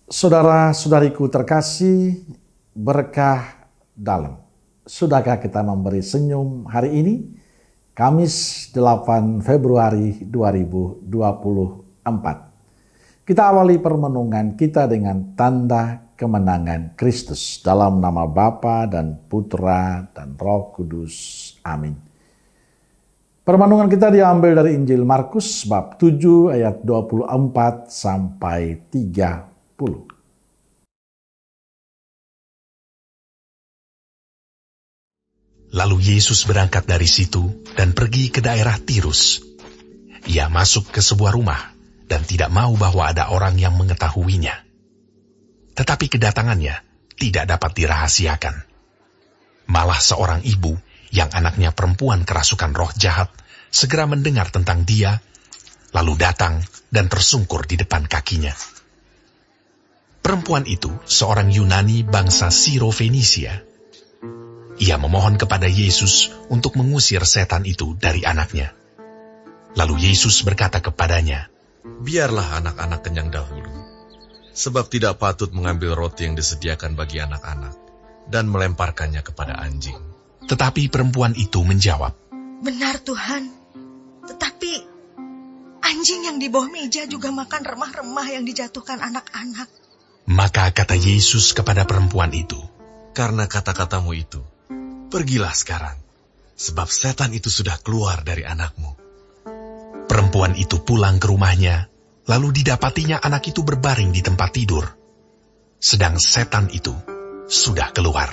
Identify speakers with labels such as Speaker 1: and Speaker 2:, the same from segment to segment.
Speaker 1: Saudara-saudariku terkasih, berkah dalam. Sudahkah kita memberi senyum hari ini? Kamis 8 Februari 2024. Kita awali permenungan kita dengan tanda kemenangan Kristus. Dalam nama Bapa dan Putra dan Roh Kudus. Amin. Permenungan kita diambil dari Injil Markus bab 7 ayat 24 sampai 30.
Speaker 2: Lalu Yesus berangkat dari situ dan pergi ke daerah Tirus. Ia masuk ke sebuah rumah dan tidak mau bahwa ada orang yang mengetahuinya. Tetapi kedatangannya tidak dapat dirahasiakan. Malah seorang ibu yang anaknya perempuan kerasukan roh jahat segera mendengar tentang dia, lalu datang dan tersungkur di depan kakinya. Perempuan itu seorang Yunani bangsa Siro-Fenisia. Ia memohon kepada Yesus untuk mengusir setan itu dari anaknya. Lalu Yesus berkata kepadanya,
Speaker 3: "Biarlah anak-anak kenyang dahulu, sebab tidak patut mengambil roti yang disediakan bagi anak-anak dan melemparkannya kepada anjing."
Speaker 2: Tetapi perempuan itu menjawab,
Speaker 4: "Benar Tuhan, tetapi anjing yang di bawah meja juga makan remah-remah yang dijatuhkan anak-anak."
Speaker 2: Maka kata Yesus kepada perempuan itu,
Speaker 3: "Karena kata-katamu itu, pergilah sekarang, sebab setan itu sudah keluar dari anakmu."
Speaker 2: Perempuan itu pulang ke rumahnya, lalu didapatinya anak itu berbaring di tempat tidur, sedang setan itu sudah keluar.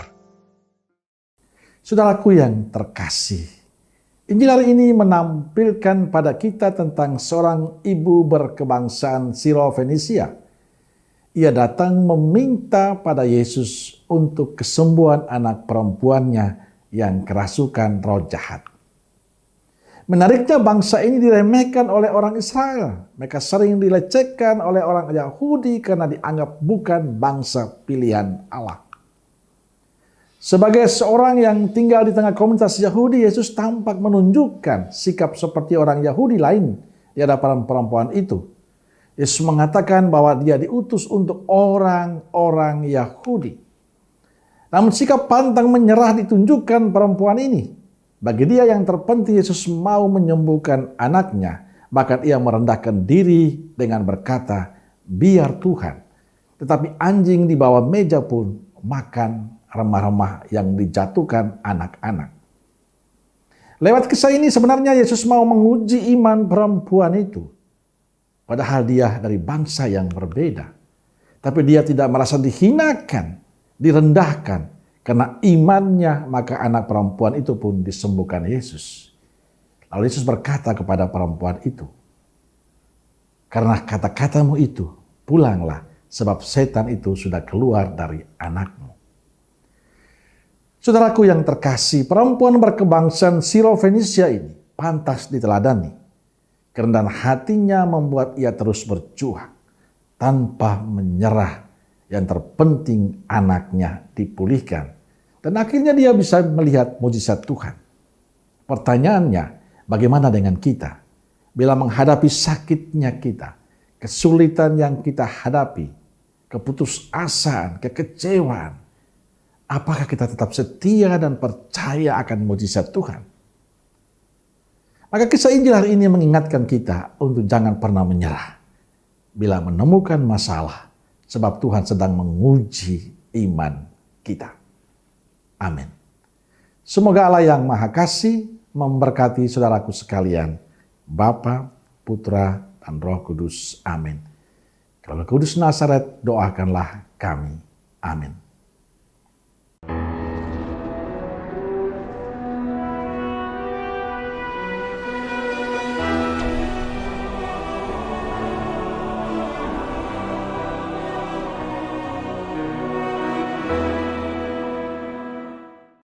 Speaker 1: Saudaraku yang terkasih, Injil hari ini menampilkan pada kita tentang seorang ibu berkebangsaan Siro-Fenisia. Ia datang meminta pada Yesus untuk kesembuhan anak perempuannya yang kerasukan roh jahat. Menariknya bangsa ini diremehkan oleh orang Israel. Mereka sering dilecehkan oleh orang Yahudi karena dianggap bukan bangsa pilihan Allah. Sebagai seorang yang tinggal di tengah komunitas Yahudi, Yesus tampak menunjukkan sikap seperti orang Yahudi lain di hadapan perempuan itu. Yesus mengatakan bahwa dia diutus untuk orang-orang Yahudi. Namun sikap pantang menyerah ditunjukkan perempuan ini. Bagi dia yang terpenting Yesus mau menyembuhkan anaknya. Bahkan ia merendahkan diri dengan berkata, "Biar Tuhan." Tetapi anjing di bawah meja pun makan remah-remah yang dijatuhkan anak-anak. Lewat kisah ini sebenarnya Yesus mau menguji iman perempuan itu. Padahal dia dari bangsa yang berbeda. Tapi dia tidak merasa dihinakan, direndahkan. Karena imannya, maka anak perempuan itu pun disembuhkan Yesus. Lalu Yesus berkata kepada perempuan itu, "Karena kata-katamu itu, pulanglah, sebab setan itu sudah keluar dari anakmu." Saudaraku yang terkasih, perempuan berkebangsaan Siro-Fenisia ini pantas diteladani. Kerendahan hatinya membuat ia terus berjuang tanpa menyerah. Yang terpenting anaknya dipulihkan. Dan akhirnya dia bisa melihat mujizat Tuhan. Pertanyaannya, bagaimana dengan kita? Bila menghadapi sakitnya kita, kesulitan yang kita hadapi, keputusasaan, kekecewaan, apakah kita tetap setia dan percaya akan mujizat Tuhan? Maka kisah Injil hari ini mengingatkan kita untuk jangan pernah menyerah bila menemukan masalah, sebab Tuhan sedang menguji iman kita. Amin. Semoga Allah yang Maha Kasih memberkati saudaraku sekalian, Bapa, Putra, dan Roh Kudus. Amin. Kalau Kudus Nazaret, doakanlah kami. Amin.